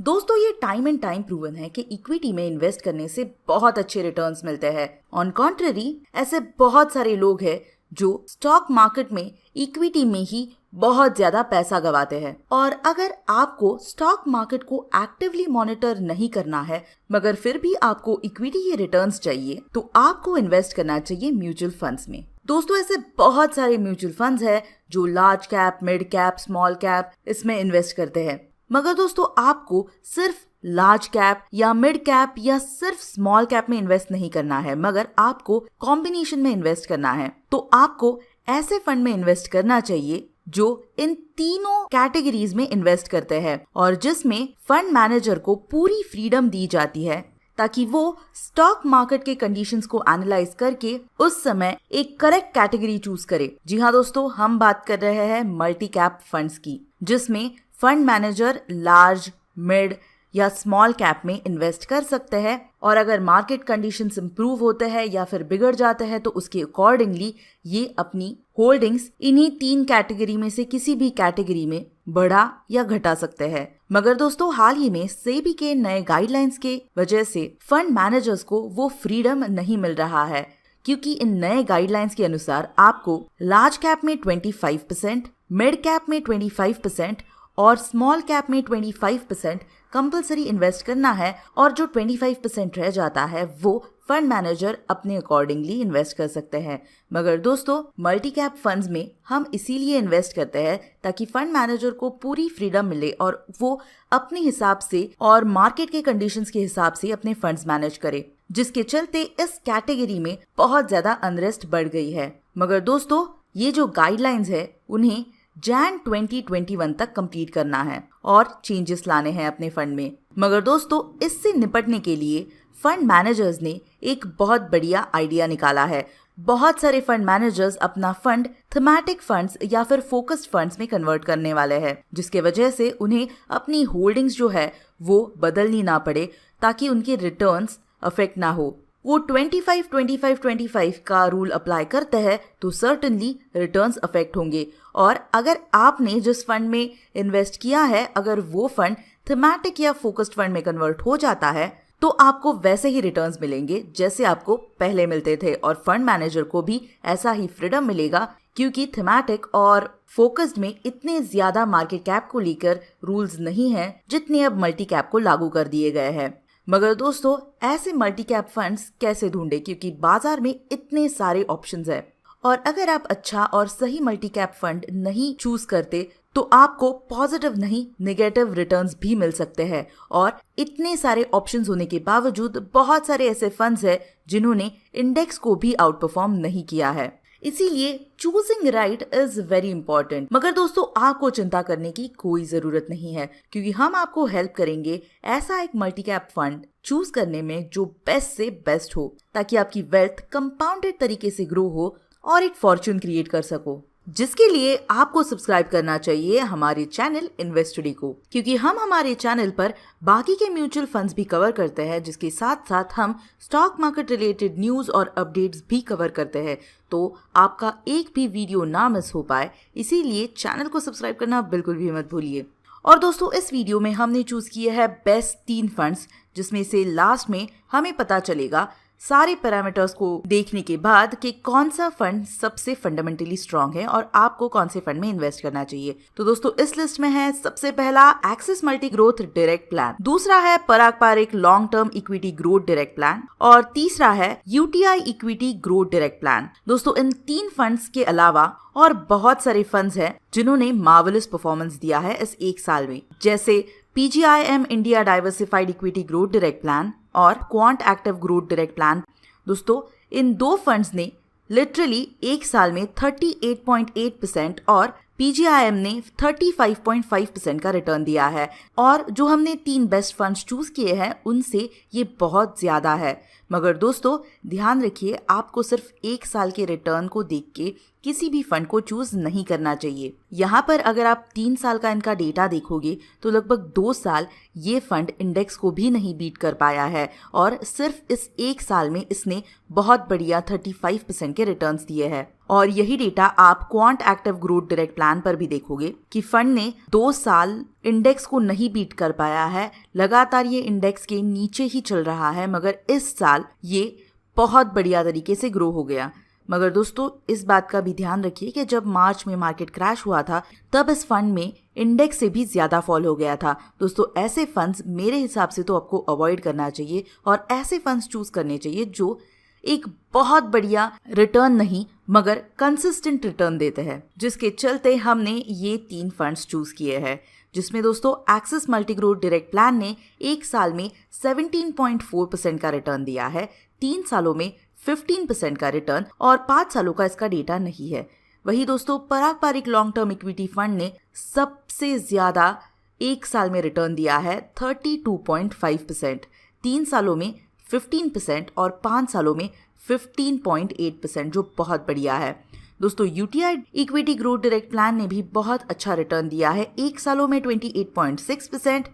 दोस्तों ये time and time proven है कि इक्विटी में इन्वेस्ट करने से बहुत अच्छे रिटर्न्स मिलते हैं। ऑन कॉन्ट्ररी ऐसे बहुत सारे लोग हैं जो स्टॉक मार्केट में इक्विटी में ही बहुत ज्यादा पैसा गवाते हैं। और अगर आपको स्टॉक मार्केट को एक्टिवली मॉनिटर नहीं करना है मगर फिर भी आपको इक्विटी के रिटर्न्स चाहिए तो आपको इन्वेस्ट करना चाहिए म्यूचुअल फंड्स में। दोस्तों ऐसे बहुत सारे म्यूचुअल फंड्स हैं जो large cap, mid cap, small cap इसमें इन्वेस्ट करते हैं। मगर दोस्तों आपको सिर्फ लार्ज कैप या मिड कैप या सिर्फ स्मॉल कैप में इन्वेस्ट नहीं करना है मगर आपको कॉम्बिनेशन में इन्वेस्ट करना है। तो आपको ऐसे फंड में इन्वेस्ट करना चाहिए जो इन तीनों कैटेगरीज में इन्वेस्ट करते हैं और जिसमें फंड मैनेजर को पूरी फ्रीडम दी जाती है ताकि वो स्टॉक मार्केट के कंडीशंस को एनालाइज करके उस समय एक करेक्ट कैटेगरी चूज करे। जी हाँ दोस्तों, हम बात कर रहे हैं मल्टी कैप फंड्स की, जिसमें फंड मैनेजर लार्ज, मिड या स्मॉल कैप में इन्वेस्ट कर सकते हैं और अगर मार्केट कंडीशंस इंप्रूव होते हैं या फिर बिगड़ जाते हैं तो उसके अकॉर्डिंगली ये अपनी होल्डिंग्स इन्हीं तीन कैटेगरी में से किसी भी कैटेगरी में बढ़ा या घटा सकते हैं। मगर दोस्तों हाल ही में सेबी के नए गाइडलाइंस के वजह से फंड मैनेजर्स को वो फ्रीडम नहीं मिल रहा है, क्योंकि इन नए गाइडलाइंस के अनुसार आपको लार्ज कैप में 25%, मिड कैप में 25% और स्मॉल कैप में 25% कंपलसरी इन्वेस्ट करना है और जो 25% रह जाता है वो फंड मैनेजर अपने अकॉर्डिंगली इन्वेस्ट कर सकते हैं। मगर दोस्तों मल्टी कैप फंड्स में हम इसीलिए इन्वेस्ट करते हैं ताकि फंड मैनेजर को पूरी फ्रीडम मिले और वो अपने हिसाब से और मार्केट के कंडीशंस के हिसाब से अपने फंड्स मैनेज करे, जिसके चलते इस कैटेगरी में बहुत ज्यादा अनरेस्ट बढ़ गई है। मगर दोस्तों ये जो गाइडलाइंस है उन्हें जैन 2021 तक कंप्लीट करना है और चेंजेस लाने हैं अपने फंड में। मगर दोस्तों इससे निपटने के लिए फंड मैनेजर्स ने एक बहुत बढ़िया आइडिया निकाला है। बहुत सारे फंड मैनेजर्स अपना फंड थीमेटिक फंड्स या फिर फोकस्ड फंड्स में कन्वर्ट करने वाले हैं, जिसके वजह से उन्हें अपनी होल्डिंग्स जो है वो बदलनी ना पड़े ताकि उनके रिटर्न्स अफेक्ट ना हो। वो 25-25-25 का रूल अप्लाई करते हैं तो सर्टेनली रिटर्न्स अफेक्ट होंगे। और अगर आपने जिस फंड में इन्वेस्ट किया है अगर वो फंड थीमेटिक या फोकस्ड फंड में कन्वर्ट हो जाता है तो आपको वैसे ही रिटर्न्स मिलेंगे जैसे आपको पहले मिलते थे और फंड मैनेजर को भी ऐसा ही फ्रीडम मिलेगा, क्योंकि थीमेटिक और फोकस्ड में इतने ज्यादा मार्केट कैप को लेकर रूल्स नहीं है जितने अब मल्टी कैप को लागू कर दिए गए हैं। मगर दोस्तों ऐसे मल्टी कैप फंड्स कैसे ढूंढे, क्योंकि बाजार में इतने सारे ऑप्शंस है और अगर आप अच्छा और सही मल्टी कैप फंड नहीं चूज करते तो आपको पॉजिटिव नहीं नेगेटिव रिटर्न्स भी मिल सकते हैं। और इतने सारे ऑप्शंस होने के बावजूद बहुत सारे ऐसे फंड्स हैं जिन्होंने इंडेक्स को भी आउट परफॉर्म नहीं किया है। इसीलिए choosing right is very important. मगर दोस्तों आपको चिंता करने की कोई जरूरत नहीं है, क्योंकि हम आपको हेल्प करेंगे ऐसा एक मल्टी कैप फंड चूज करने में जो बेस्ट से बेस्ट हो, ताकि आपकी वेल्थ कंपाउंडेड तरीके से ग्रो हो और एक फॉर्चून क्रिएट कर सको, जिसके लिए आपको सब्सक्राइब करना चाहिए हमारे चैनल इन्वेस्ट टुडे को, क्योंकि हम हमारे चैनल पर बाकी के म्यूचुअल फंड्स भी कवर करते हैं, जिसके साथ साथ हम स्टॉक मार्केट रिलेटेड न्यूज और अपडेट्स भी कवर करते हैं। तो आपका एक भी वीडियो ना मिस हो पाए, इसीलिए चैनल को सब्सक्राइब करना बिल्कुल भी मत भूलिए। और दोस्तों इस वीडियो में हमने चूज किए हैं बेस्ट 3 फंड्स, जिसमें से लास्ट में हमें पता चलेगा सारे पैरामीटर्स को देखने के बाद कि कौन सा फंड सबसे फंडामेंटली स्ट्रांग है और आपको कौन से फंड में इन्वेस्ट करना चाहिए। तो दोस्तों इस लिस्ट में है सबसे पहला Axis multi growth direct plan, दूसरा है Parag Parikh long term equity growth direct plan और तीसरा है UTI equity growth direct plan. दोस्तों इन 3 फंड्स के अलावा और बहुत सारे फंड्स हैं जिन्होंने मार्वेलस परफॉर्मेंस दिया है इस एक साल में, जैसे PGIM India diversified equity growth direct plan और quant active growth direct plan. दोस्तों इन 2 फंड्स ने लिटरली एक साल में 38.8% और PGIM ने 35.5% का रिटर्न दिया है। और जो हमने 3 बेस्ट फंड्स चूज किए हैं उनसे ये बहुत ज्यादा है। मगर दोस्तों ध्यान रखिए, आपको सिर्फ एक साल के रिटर्न को देख के किसी भी फंड को चूज नहीं करना चाहिए। यहाँ पर अगर आप 3 साल का इनका डेटा देखोगे तो लगभग 2 साल ये फंड इंडेक्स को भी नहीं बीट कर पाया है और सिर्फ इस 1 साल में इसने बहुत बढ़िया 35% के रिटर्न्स दिए हैं। और यही डेटा आप quant active growth direct plan पर भी देखोगे कि फंड ने 2 साल इंडेक्स को नहीं बीट कर पाया है, लगातार ये इंडेक्स के नीचे ही चल रहा है, मगर इस साल ये बहुत बढ़िया तरीके से ग्रो हो गया। मगर दोस्तों इस बात का भी ध्यान रखिए कि जब मार्च में मार्केट क्रैश हुआ था तब इस फंड में इंडेक्स से भी ज्यादा फॉल हो गया था। दोस्तों ऐसे फंड्स मेरे हिसाब से तो आपको अवॉइड करना चाहिए और ऐसे फंड्स चूज करने चाहिए जो एक बहुत बढ़िया रिटर्न नहीं मगर कंसिस्टेंट रिटर्न देते हैं, जिसके चलते हमने ये 3 फंड्स चूज किए हैं, जिसमें दोस्तों एक्सिस मल्टीग्रोथ डायरेक्ट प्लान ने 1 साल में 17.4% का रिटर्न दिया है, 3 सालों में 15% का रिटर्न और 5 सालों का इसका डेटा नहीं है। वही दोस्तों Parag Parikh long term equity fund ने सबसे ज्यादा 1 साल में रिटर्न दिया है 32.5%, 3 सालों में 15% और 5 सालों में 15.8%, जो बहुत बढ़िया है। दोस्तों UTI equity growth direct plan ने भी बहुत अच्छा रिटर्न दिया है, 1 सालों में 28.6%,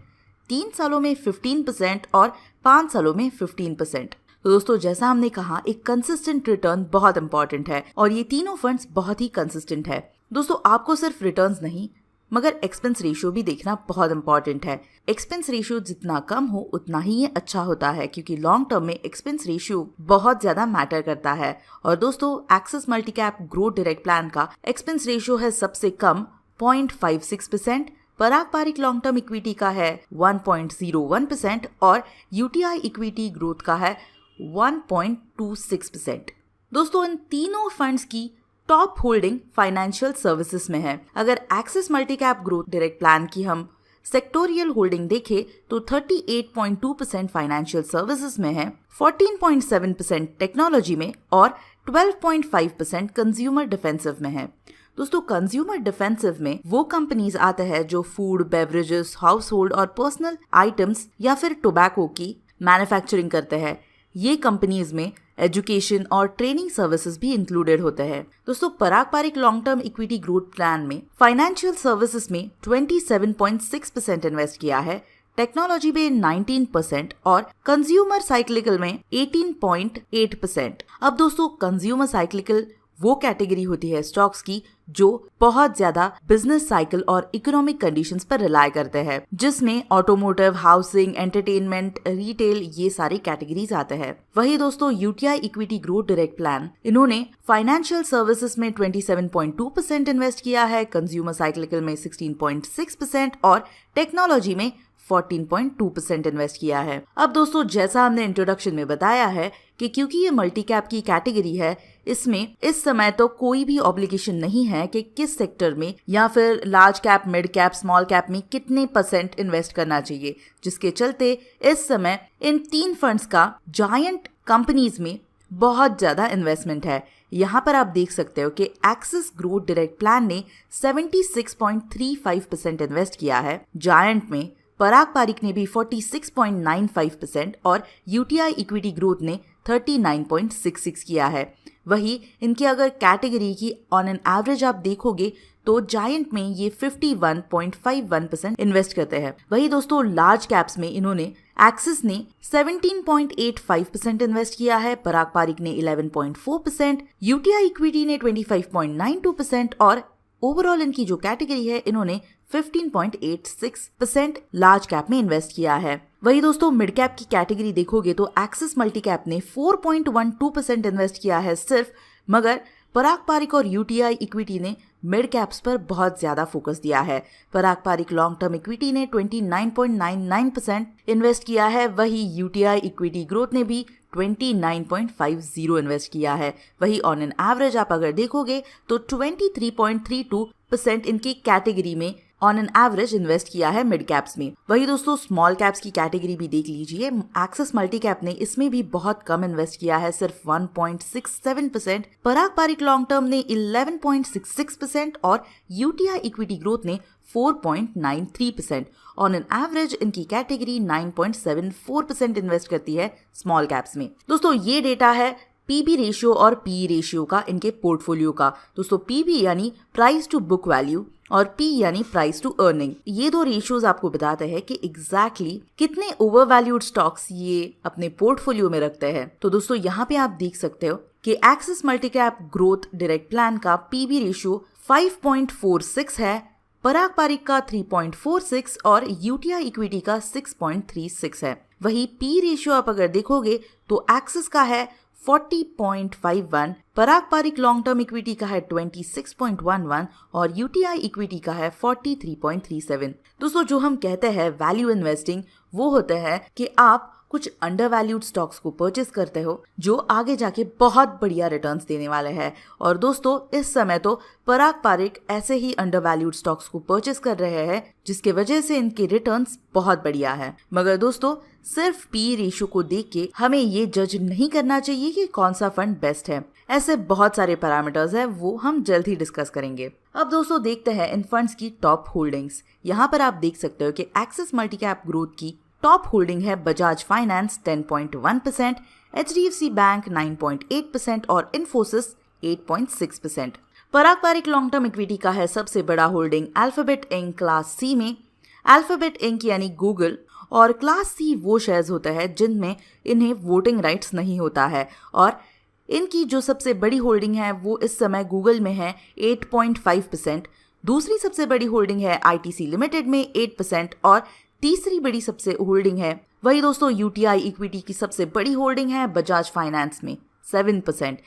3 सालों में 15% और 5 सालों में 15%। तो दोस्तों जैसा हमने कहा एक कंसिस्टेंट रिटर्न बहुत इंपॉर्टेंट है और ये तीनों फंड्स बहुत ही कंसिस्टेंट है। दोस्तों आपको सिर्फ रिटर्न्स नहीं मगर एक्सपेंस रेशियो भी देखना बहुत इंपॉर्टेंट है। एक्सपेंस रेशियो जितना कम हो उतना ही ये अच्छा होता है, क्योंकि लॉन्ग टर्म में एक्सपेंस रेशियो बहुत ज्यादा मैटर करता है। और दोस्तों axis multicap growth direct plan का एक्सपेंस रेशियो है सबसे कम 0.56%, पराग पारिक लॉन्ग टर्म इक्विटी का है 1.01% और यूटीआई इक्विटी ग्रोथ का है 1.26%। दोस्तों इन तीनों फंड्स की टॉप होल्डिंग फाइनेंशियल सर्विसेज में है। अगर axis multicap growth direct plan की हम सेक्टोरियल होल्डिंग देखें तो 38.2% फाइनेंशियल सर्विसेज में है, 14.7% टेक्नोलॉजी में और 12.5% कंज्यूमर डिफेंसिव में है। दोस्तों कंज्यूमर डिफेंसिव में वो कंपनीज आते हैं जो फूड, बेवरेजेस, हाउस होल्ड और पर्सनल आइटम्स या फिर टोबैको की मैन्युफैक्चरिंग करते हैं। ये कंपनीज में एजुकेशन और ट्रेनिंग सर्विसेज भी इंक्लूडेड होते हैं। दोस्तों Parag Parikh long term equity growth plan में फाइनेंशियल सर्विसेज में 27.6% इन्वेस्ट किया है, टेक्नोलॉजी में 19% और कंज्यूमर साइक्लिकल में 18.8%। अब दोस्तों कंज्यूमर साइक्लिकल वो कैटेगरी होती है स्टॉक्स की जो बहुत ज्यादा बिजनेस साइकिल और इकोनॉमिक कंडीशंस पर रिलाय करते हैं, जिसमें ऑटोमोटिव, हाउसिंग, एंटरटेनमेंट, रिटेल ये सारी कैटेगरीज आते हैं। वही दोस्तों UTI equity growth direct plan इन्होंने फाइनेंशियल सर्विसेज में 27.2% इन्वेस्ट किया है, कंज्यूमर साइक्लिकल में 16.6% और टेक्नोलॉजी में 14.2% इन्वेस्ट किया है। अब दोस्तों जैसा हमने इंट्रोडक्शन में बताया है कि क्योंकि ये मल्टी कैप की कैटेगरी है, इसमें इस समय तो कोई भी ऑब्लिगेशन नहीं है कि किस सेक्टर में या फिर large cap, mid cap, small cap में कितने % इन्वेस्ट करना चाहिए, जिसके चलते इस समय इन 3 फंड्स का जायंट कंपनीज में बहुत ज्यादा इन्वेस्टमेंट है। यहाँ पर आप देख सकते हो कि एक्सिस ग्रोथ डायरेक्ट प्लान ने 76.35% इन्वेस्ट किया है, जायंट में पराग पारिक ने भी 46.95% और यूटीआई इक्विटी ग्रोथ ने 39.66 किया है। वही इनकी अगर कैटेगरी की ऑन एन एवरेज आप देखोगे तो जायंट में ये 51.51% इन्वेस्ट करते हैं। वही दोस्तों लार्ज कैप्स में इन्होंने एक्सिस ने 17.85% इन्वेस्ट किया है, पराग पारिक ने 11.4%, यूटीआई इक्विटी ने 25.92% और ओवरऑल इनकी जो कैटेगरी है इन्होंने 15.86% लार्ज कैप में इन्वेस्ट किया है। वही दोस्तों मिड कैप की कैटेगरी देखोगे तो एक्सिस मल्टी कैप ने 4.12% इन्वेस्ट किया है सिर्फ, मगर पराग पारिक और यूटीआई इक्विटी ने मिड कैप्स पर बहुत ज्यादा फोकस दिया है। Parag Parikh long term equity ने 29.99% इन्वेस्ट किया है, वही यूटीआई इक्विटी ग्रोथ ने भी 29.50 इन्वेस्ट किया है। वही ऑन एन एवरेज आप अगर देखोगे तो 23.32% इनकी कैटेगरी में ऑन एन एवरेज इन्वेस्ट किया है मिड कैप्स में। वही दोस्तों स्मॉल कैप्स की कैटेगरी भी देख लीजिए, एक्सिस मल्टी कैप ने इसमें भी बहुत कम इन्वेस्ट किया है, सिर्फ 1.67%, पराग पारिक लॉन्ग टर्म ने 11.66% और यूटीआई इक्विटी ग्रोथ ने 4.93%। ऑन एन एवरेज इनकी कैटेगरी 9.74% इन्वेस्ट करती है स्मॉल कैप्स में। दोस्तों ये डेटा है पीबी रेशियो और पी रेशियो का इनके पोर्टफोलियो का। दोस्तों पीबी यानी प्राइस टू बुक वैल्यू और पी यानी प्राइस टू अर्निंग। ये दो रेशियोज आपको बताते हैं कि एग्जैक्टली कितने ओवर वैल्यूड स्टॉक्स ये अपने पोर्टफोलियो में रखते हैं। तो दोस्तों यहाँ पे आप देख सकते हो कि Axis multicap growth direct plan का पीबी रेशियो 5.46 है, पराग पारिक का 3.46 और यूटीआई इक्विटी का 6.36 है। वही पी रेशियो आप अगर देखोगे तो एक्सिस का है 40.51, पराग पारिक लॉन्ग टर्म इक्विटी का है 26.11 और यूटीआई इक्विटी का है 43.37। दोस्तों जो हम कहते हैं वैल्यू इन्वेस्टिंग, वो होता है कि आप कुछ अंडर वैल्यूड स्टॉक्स को परचेस करते हो जो आगे जाके बहुत बढ़िया रिटर्न्स देने वाले हैं। और दोस्तों इस समय तो पराग पारिक ऐसे ही अंडर वैल्यूड स्टॉक्स को परचेस कर रहे हैं जिसके वजह से इनके रिटर्न्स बहुत बढ़िया है। मगर दोस्तों सिर्फ पी रेशियो को देख के हमें ये जज नहीं करना चाहिए कि कौन सा फंड बेस्ट है। ऐसे बहुत सारे पैरामीटर्स हैं, वो हम जल्द ही डिस्कस करेंगे। अब दोस्तों देखते हैं इन फंड्स की टॉप होल्डिंग्स। यहाँ पर आप देख सकते हो कि एक्सिस मल्टीकैप ग्रोथ की टॉप होल्डिंग है बजाज फाइनेंस 10.1%, एचडीएफसी बैंक 9.8% और Infosys 8.6%। Parag Parikh long term equity का है सबसे बड़ा holding Alphabet Inc class C में। अल्फाबेट इंक यानी गूगल और क्लास सी वो शेयर्स होता है जिनमें इन्हें वोटिंग राइट्स नहीं होता है, और इनकी जो सबसे बड़ी होल्डिंग है वो इस समय गूगल में है 8.5%। दूसरी सबसे बड़ी होल्डिंग है आईटीसी लिमिटेड में 8% और तीसरी बड़ी सबसे होल्डिंग है वही दोस्तों यूटीआई इक्विटी की सबसे बड़ी होल्डिंग है बजाज फाइनेंस में 7%,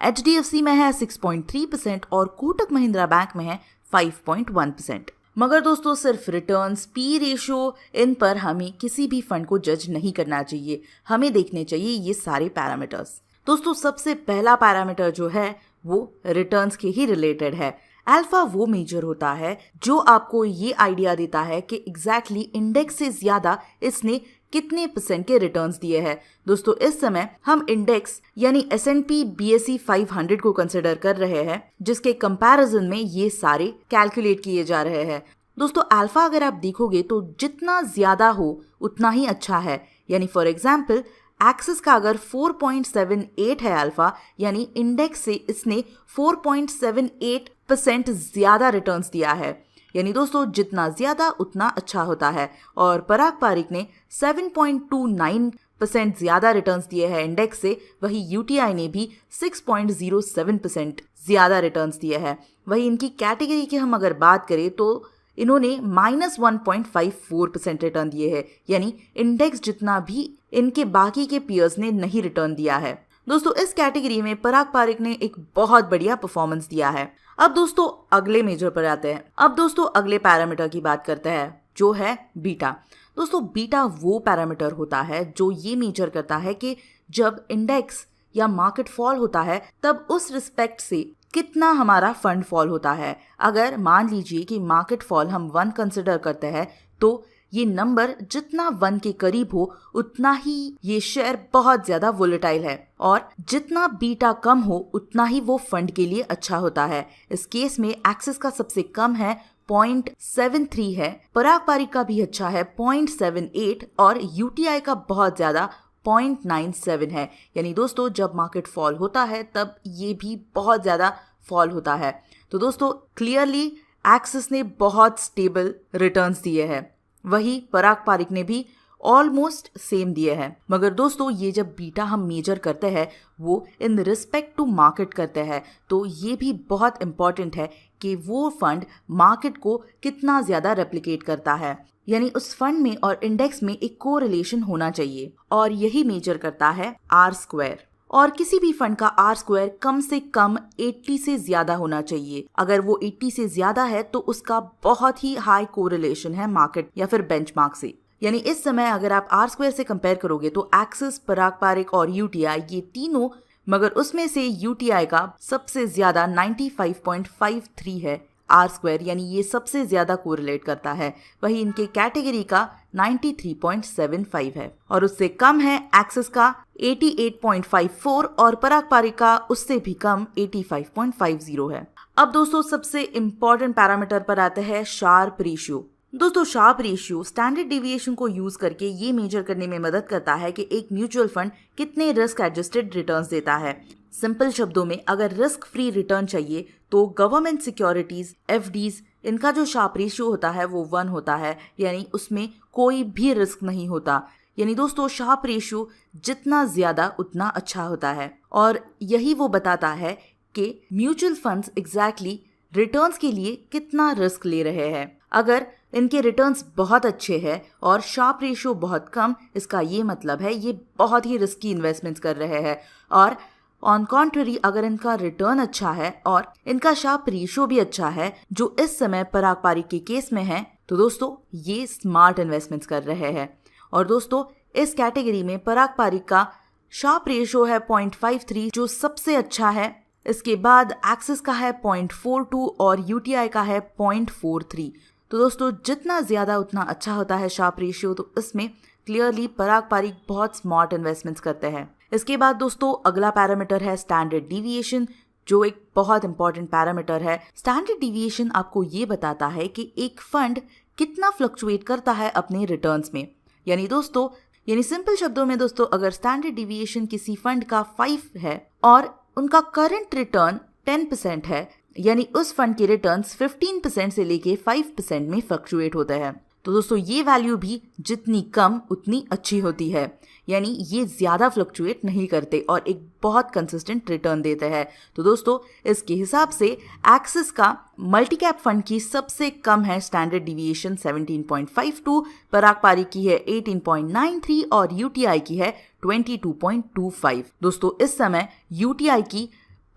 एचडीएफसी में है 6.3% और कोटक महिंद्रा बैंक में है 5.1%। मगर दोस्तों सिर्फ रिटर्न्स, पी रेशियो, इन पर हमें किसी भी फंड को जज नहीं करना चाहिए। हमें देखने चाहिए ये सारे पैरामीटर्स। दोस्तों सबसे पहला पैरामीटर जो है वो रिटर्न्स के ही रिलेटेड है। अल्फा वो मेजर होता है जो आपको ये आइडिया देता है कि एग्जैक्टली इंडेक्स से ज्यादा इसने कितने % के रिटर्न्स दिए हैं। दोस्तों इस समय हम इंडेक्स यानी S&P BSE 500 को कंसिडर कर रहे हैं जिसके कंपैरिजन में ये सारे कैलकुलेट किए जा रहे हैं। दोस्तों अल्फा अगर आप देखोगे तो जितना ज्यादा हो उतना ही अच्छा है। यानी फॉर एग्जाम्पल एक्सिस का अगर 4.78 है अल्फा, यानी इंडेक्स से इसने 4.78% ज्यादा रिटर्न्स दिया है। यानी दोस्तों जितना ज्यादा उतना अच्छा होता है। और पराग पारिक ने 7.29% ज्यादा रिटर्न्स दिए हैं इंडेक्स से, वही यूटीआई ने भी 6.07% ज्यादा रिटर्न्स दिए हैं। वही इनकी कैटेगरी की हम अगर बात करें तो इन्होंने -1.54% रिटर्न दिए हैं, यानी इंडेक्स जितना भी इनके बाकी के पीयर्स ने नहीं रिटर्न दिया है। दोस्तों इस कैटेगरी में पराग पारिक ने एक बहुत बढ़िया परफॉर्मेंस दिया है। अब दोस्तों अगले मेजर पर आते हैं। अब दोस्तों अगले पैरामीटर की बात करते हैं जो है बीटा। दोस्तों बीटा वो पैरामीटर होता है जो ये मेजर करता है कि जब इंडेक्स या मार्केट फॉल होता है तब उस रिस्पेक्ट से कितना हमारा फंड फॉल होता है। अगर मान लीजिए कि मार्केट फॉल हम 1 कंसिडर करते हैं तो ये नंबर जितना 1 के करीब हो उतना ही ये शेयर बहुत ज्यादा वोलेटाइल है, और जितना बीटा कम हो उतना ही वो फंड के लिए अच्छा होता है। इस केस में एक्सिस का सबसे कम है 0.73 है, पराग पारिक का भी अच्छा है 0.78 और यूटीआई का बहुत ज्यादा 0.97 है। यानी दोस्तों जब मार्केट फॉल होता है तब ये भी बहुत ज्यादा फॉल होता है। तो दोस्तों क्लियरली एक्सिस ने बहुत स्टेबल रिटर्न्स दिए हैं, वही पराग पारिक ने भी ऑलमोस्ट सेम दिए हैं। मगर दोस्तों ये जब बीटा हम मेजर करते हैं वो इन रिस्पेक्ट टू मार्केट करते हैं, तो ये भी बहुत इंपॉर्टेंट है कि वो फंड मार्केट को कितना ज्यादा रेप्लिकेट करता है। यानी उस फंड में और इंडेक्स में एक कोरिलेशन होना चाहिए, और यही मेजर करता है R²। और किसी भी फंड का R² कम से कम 80 से ज्यादा होना चाहिए। अगर वो 80 से ज्यादा है तो उसका बहुत ही हाई कोरिलेशन है मार्केट या फिर बेंचमार्क से। यानी इस समय अगर आप R² से कंपेयर करोगे तो एक्सिस, पराग पारिक और यूटीआई ये तीनों, मगर उसमें से यूटीआई का सबसे ज्यादा 95.53 है R², यानी ये सबसे ज्यादा कोरिलेट करता है। वही इनके कैटेगरी का 93.75 है, और उससे कम है एक्सिस का 88.54 और पराग पारिक का उससे भी कम 85.50 है। अब दोस्तों सबसे इम्पोर्टेंट पैरामीटर पर आते हैं शार्प रेशियो। दोस्तों शार्प रेशियो स्टैंडर्ड डेविएशन को यूज करके ये मेजर करने में मदद करता है कि एक म्यूचुअल फंड कितने रिस्क एडजस्टेड रिटर्न्स देता है। सिंपल शब्दों में अगर रिस्क फ्री रिटर्न चाहिए तो गवर्नमेंट सिक्योरिटीज, एफडीज, इनका जो शार्प रेशियो होता है वो 1 होता है, यानी उसमें कोई भी रिस्क नहीं होता। यानी दोस्तों शार्प रेशियो जितना ज्यादा उतना अच्छा होता है और यही वो बताता है कि म्यूचुअल फंड्स एग्जैक्टली रिटर्न्स के लिए कितना रिस्क ले रहे हैं। अगर इनके रिटर्न्स बहुत अच्छे हैं और शार्प रेशियो बहुत कम, इसका ये मतलब है ये बहुत ही रिस्की इन्वेस्टमेंट्स कर रहे हैं। और ऑन कॉन्ट्ररी अगर इनका रिटर्न अच्छा है और इनका शार्प रेशियो भी अच्छा है, जो इस समय पराग पारीक के केस में है, तो दोस्तों ये स्मार्ट इन्वेस्टमेंट्स कर रहे हैं। और दोस्तों इस कैटेगरी में पराग पारीक का शार्प रेशियो है 0.53 जो सबसे अच्छा है। इसके बाद एक्सिस का है 0.42 और यूटीआई का है 0.43। तो दोस्तों जितना ज्यादा उतना अच्छा होता है शार्प रेशियो, तो इसमें क्लियरली पराग पारीक बहुत स्मार्ट इन्वेस्टमेंट्स करते हैं। इसके बाद दोस्तों अगला पैरामीटर है स्टैंडर्ड डिविएशन, जो एक बहुत इंपॉर्टेंट पैरामीटर है। स्टैंडर्ड डिविएशन आपको ये बताता है कि एक फंड कितना फ्लक्चुएट करता है अपने रिटर्न्स में। यानी सिंपल शब्दों में दोस्तों अगर स्टैंडर्ड डिविएशन किसी फंड का 5 है और उनका करंट रिटर्न 10% है, यानी उस फंड के रिटर्न्स 15% से लेके 5% में फ्लक्चुएट होते हैं। तो दोस्तों ये वैल्यू भी जितनी कम उतनी अच्छी होती है, यानी ये ज्यादा फ्लक्चुएट नहीं करते और एक बहुत कंसिस्टेंट रिटर्न देते हैं। तो दोस्तों इसके हिसाब से एक्सिस का मल्टी कैप फंड की सबसे कम है स्टैंडर्ड डिविएशन 17.52, पराग पारीक की है 18.93 और यूटीआई की है 22.25। दोस्तों इस समय यूटीआई की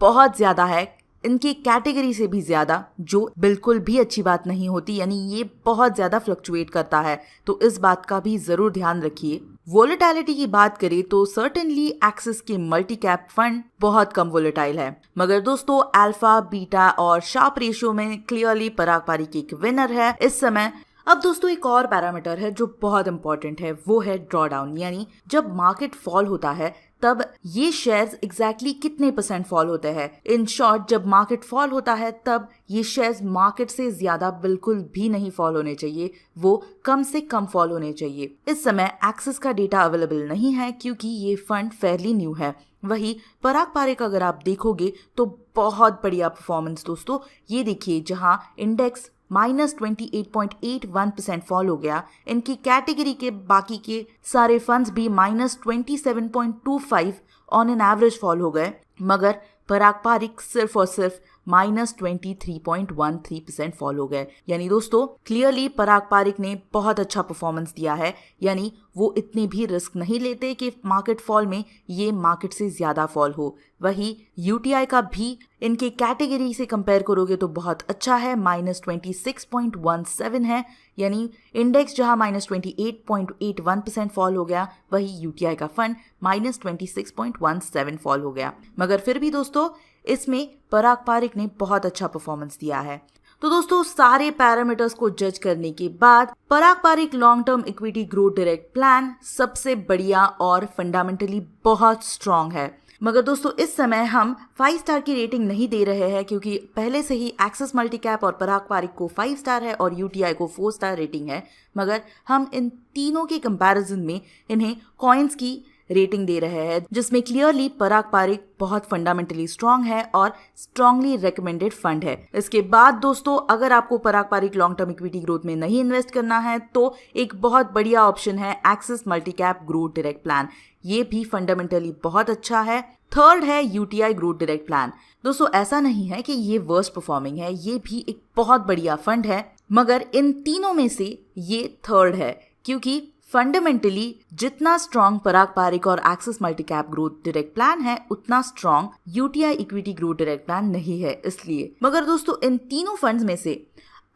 बहुत ज्यादा है, इनकी कैटेगरी से भी ज्यादा, जो बिल्कुल भी अच्छी बात नहीं होती, यानी ये बहुत ज्यादा फ्लक्चुएट करता है। तो इस बात का भी जरूर ध्यान रखिए। वोलेटिलिटी की बात करें तो सर्टेनली एक्सिस के मल्टी कैप फंड बहुत कम वोलेटाइल है, मगर दोस्तों अल्फा, बीटा और शार्प रेशियो में क्लियरली पराग पारीक एक विनर है इस समय। अब दोस्तों एक और पैरामीटर है जो बहुत इंपॉर्टेंट है, वो है ड्रॉडाउन, यानी जब मार्केट फॉल होता है तब ये शेयर्स एग्जैक्टली कितने % फॉल होते हैं। इन शॉर्ट जब मार्केट फॉल होता है तब ये शेयर्स मार्केट से ज्यादा बिल्कुल भी नहीं फॉल होने चाहिए, वो कम से कम फॉल होने चाहिए। इस समय एक्सिस का डेटा अवेलेबल नहीं है क्योंकि ये फंड फेयरली न्यू है। वही पराग पारीक अगर आप देखोगे तो बहुत बढ़िया परफॉर्मेंस दोस्तों, ये देखिए जहां इंडेक्स -28.81% फॉल हो गया, इनकी कैटेगरी के बाकी के सारे फंड्स भी -27.25 ऑन एन एवरेज फॉल हो गए, मगर पराग पारीक सिर्फ और सिर्फ -23.13% फॉल हो गए। यानी दोस्तों क्लियरली पराग पारीक ने बहुत अच्छा परफॉर्मेंस दिया है, यानी वो इतने भी रिस्क नहीं लेते कि मार्केट फॉल में ये मार्केट से ज्यादा फॉल हो। वही यूटीआई का भी इनके कैटेगरी से कंपेयर करोगे तो बहुत अच्छा है, -26.17 है, यानी इंडेक्स जहां -28.81% फॉल हो गया, वही यूटीआई का फंड -26.17 फॉल हो गया। मगर फिर भी दोस्तों इसमें पराग पारीक ने बहुत अच्छा परफॉर्मेंस दिया है। तो दोस्तों सारे पैरामीटर्स को जज करने के बाद Parag Parikh long term equity growth direct plan सबसे बढ़िया और फंडामेंटली बहुत स्ट्रांग है। मगर दोस्तों इस समय हम 5 स्टार की रेटिंग नहीं दे रहे हैं क्योंकि पहले से ही एक्सिस मल्टी कैप और पराग पारीक को 5 स्टार है और यूटीआई को 4 स्टार रेटिंग है, मगर हम इन तीनों के कंपैरिजन में इन्हें कॉइन्स की रेटिंग दे रहे हैं, जिसमें क्लियरली पराग पारीक बहुत फंडामेंटली स्ट्रांग है और स्ट्रांगली रेकमेंडेड फंड है। इसके बाद दोस्तों अगर आपको Parag Parikh long term equity growth में नहीं इन्वेस्ट करना है तो एक बहुत बढ़िया ऑप्शन है axis multi cap growth direct plan, ये भी फंडामेंटली बहुत अच्छा है। थर्ड है यूटीआई ग्रोथ डायरेक्ट प्लान। दोस्तों ऐसा नहीं है कि ये वर्स्ट परफॉर्मिंग है, ये भी एक बहुत बढ़िया फंड है, मगर इन तीनों में से ये थर्ड है क्योंकि फंडामेंटली जितना स्ट्रॉन्ग पराग पारीक और axis multi cap growth direct plan है उतना strong UTI equity growth direct plan नहीं है इसलिए। मगर दोस्तों इन तीनों फंड्स में से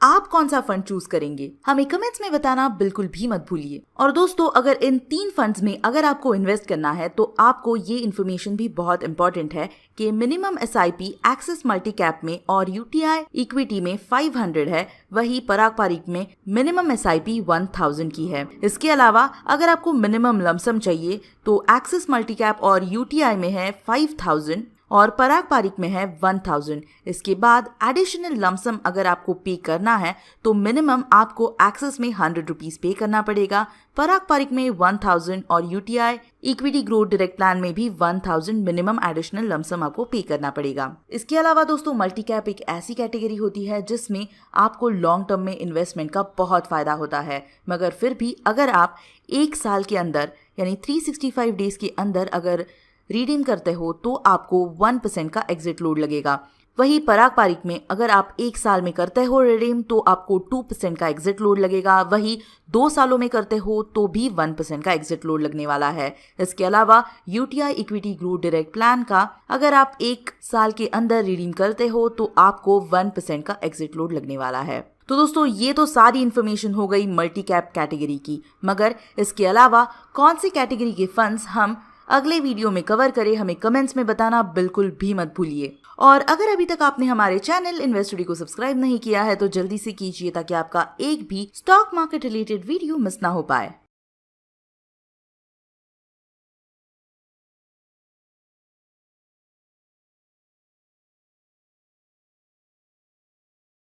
आप कौन सा फंड चूज करेंगे हमें कमेंट्स में बताना बिल्कुल भी मत भूलिए। और दोस्तों अगर इन 3 फंड्स में अगर आपको इन्वेस्ट करना है तो आपको ये इन्फॉर्मेशन भी बहुत इंपॉर्टेंट है कि minimum SIP axis multi cap में और यूटीआई इक्विटी में 500 है, वही पराग पारीक में मिनिमम एसआईपी 1000 की है। इसके अलावा अगर आपको मिनिमम लमसम चाहिए तो एक्सिस मल्टी कैप और यूटीआई में है 5000 और पराग पारिक में है 1000। इसके बाद एडिशनल लमसम अगर आपको पे करना है तो मिनिमम आपको एक्सेस में 100 रुपीज पे करना पड़ेगा। पराग पारिक में 1000 और UTI equity growth direct plan में भी 1000 मिनिमम एडिशनल लमसम आपको पे करना पड़ेगा। इसके अलावा दोस्तों मल्टी कैप एक ऐसी कैटेगरी होती है जिसमें आपको लॉन्ग टर्म में इन्वेस्टमेंट का बहुत फायदा होता है, मगर फिर भी अगर आप एक साल के अंदर यानी 365 डेज के अंदर अगर रिडीम करते हो तो आपको 1% का एग्जिट लोड लगेगा। वही पराग पारिक में अगर आप एक साल में करते हो रिडीम तो आपको 2% का एग्जिट लोड लगेगा। वही 2 सालों में करते हो तो भी 1% का एग्जिट लोड लगने वाला है। इसके अलावा UTI equity growth direct plan का अगर आप एक साल के अंदर रिडीम करते हो तो आपको 1% का एग्जिट लोड लगने वाला है। तो दोस्तों ये तो सारी इन्फॉर्मेशन हो गई मल्टी कैप कैटेगरी की, मगर इसके अलावा कौन सी कैटेगरी के फंड्स हम अगले वीडियो में कवर करें हमें कमेंट्स में बताना बिल्कुल भी मत भूलिए। और अगर अभी तक आपने हमारे चैनल इन्वेस्ट टुडे को सब्सक्राइब नहीं किया है तो जल्दी से कीजिए ताकि आपका एक भी stock market related video miss ना हो पाए।